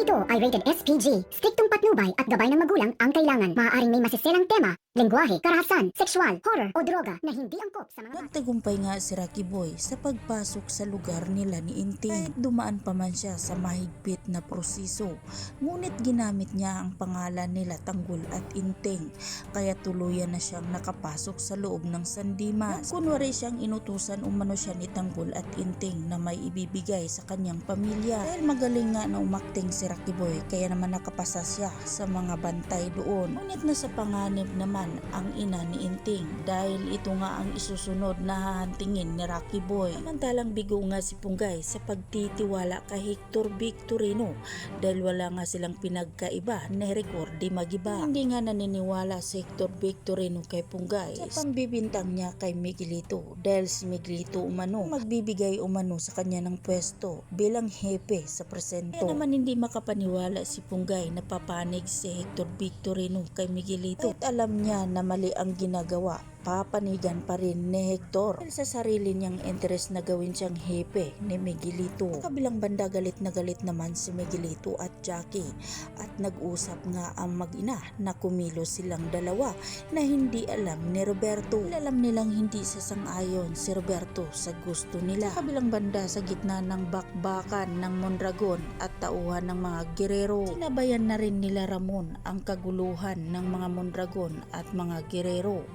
Ito ay rated SPG. Striktong patnubay at gabay ng magulang ang kailangan. Maaaring may masiselang tema, lengguwahe, karahasan, sexual, horror o droga na hindi angkop sa mga bata. Nagtagumpay nga si Rocky Boy sa pagpasok sa lugar nila ni Inting. Kahit dumaan pa man siya sa mahigpit na proseso, ngunit ginamit niya ang pangalan nila Tanggol at Inting, kaya tuluyan na siyang nakapasok sa loob ng sandimas. Kunwari siyang inutusan umano siya ni Tanggol at Inting na may ibibigay sa kanyang pamilya. Dahil magaling nga na umakting si Rocky Boy, kaya naman nakapasa siya sa mga bantay doon. Ngunit nasa panganib naman ang ina ni Inting dahil ito nga ang isusunod na hahantingin ni Rocky Boy. Samantalang bigo nga si Punggay sa pagtitiwala kay Hector Victorino dahil wala nga silang pinagkaiba ni Ricordy Magiba. Hindi nga naniniwala si Hector Victorino kay Punggay sa pambibintang niya kay Miguelito dahil si Miguelito umano magbibigay umano sa kanya ng pwesto bilang hepe sa presento. Kaya naman hindi makapaniwala si Punggay na papanig si Hector Victorino kay Miguelito at alam niya na mali ang ginagawa. Papanigan pa rin ni Hector sa sarili niyang interes na gawin siyang hepe ni Miguelito. Sa kabilang banda galit na galit naman si Miguelito at Jackie at nag-usap nga ang mag-ina na kumilos silang dalawa na hindi alam ni Roberto. Alam nilang hindi sasang-ayon si Roberto sa gusto nila. Sa kabilang banda sa gitna ng bakbakan ng Mondragon at tauhan ng mga gerero, sinabayan na rin nila Ramon ang kaguluhan ng mga Mondragon at mga gerero.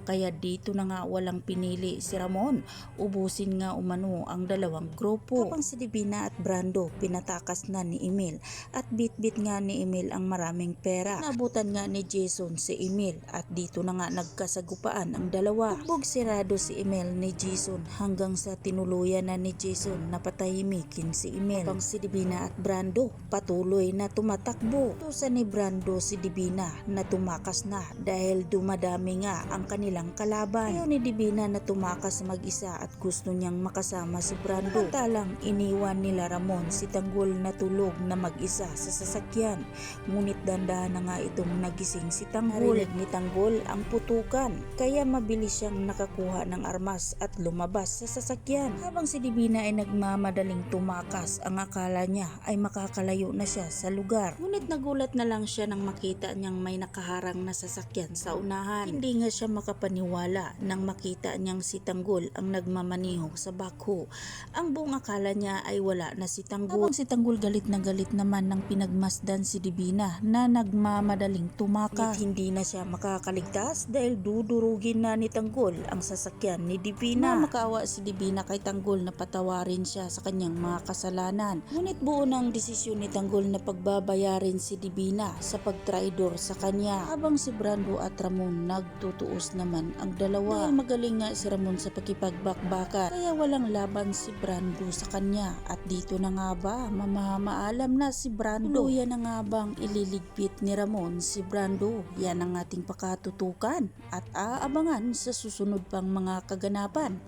Kaya dito na nga walang pinili si Ramon. Ubusin nga umano ang dalawang grupo. Habang si Divina at Brando pinatakas na ni Emil at bit-bit nga ni Emil ang maraming pera. Nabutan nga ni Jason si Emil at dito na nga nagkasagupaan ang dalawa. Bugbog sirado si Emil ni Jason hanggang sa tinuluyan na ni Jason na patahimikin si Emil. Habang si Divina at Brando patuloy na tumatakbo. Tusan ni Brando si Divina na tumakas na dahil dumadami nga ang kanilang kalaban. Ayaw ni Divina na tumakas mag-isa at gusto niyang makasama si Brando. Samantalang iniwan nila Ramon si Tanggol na tulog na mag-isa sa sasakyan. Ngunit dandahan na nga itong nagising si Tanggol. Narinig ni Tanggol ang putukan kaya mabilis siyang nakakuha ng armas at lumabas sa sasakyan. Habang si Divina ay nagmamadaling tumakas, ang akala niya ay makakalayo na siya sa lugar. Ngunit nagulat na lang siya nang makita niyang may nakaharang na sasakyan sa unahan. Hindi nga siya makapaniwala nang makita niyang si Tanggol ang nagmamanihong sa bakho. Ang buong akala niya ay wala na si Tanggol. Habang si Tanggol galit naman nang pinagmasdan si Divina na nagmamadaling tumakas. Hindi na siya makakaligtas dahil dudurugin na ni Tanggol ang sasakyan ni Divina. Makaawa si Divina kay Tanggol na patawarin siya sa kanyang mga kasalanan. Ngunit buo na ang desisyon ni Tanggol na pagbabayarin si Divina sa pagtraidor sa kanya. Habang si Brando at Ramon nagtutuos naman ang dalawa. Dahil magaling nga si Ramon sa pakipagbakbakan kaya walang laban si Brando sa kanya. At dito na nga ba mamaalam na si Brando. Tuluyan na nga bang ililigpit ni Ramon si Brando? Yan ang ating pakatutukan at aabangan sa susunod pang mga kaganapan.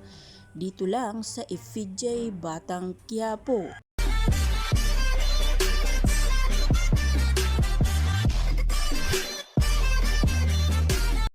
Dito lang sa FJ Batang Quiapo.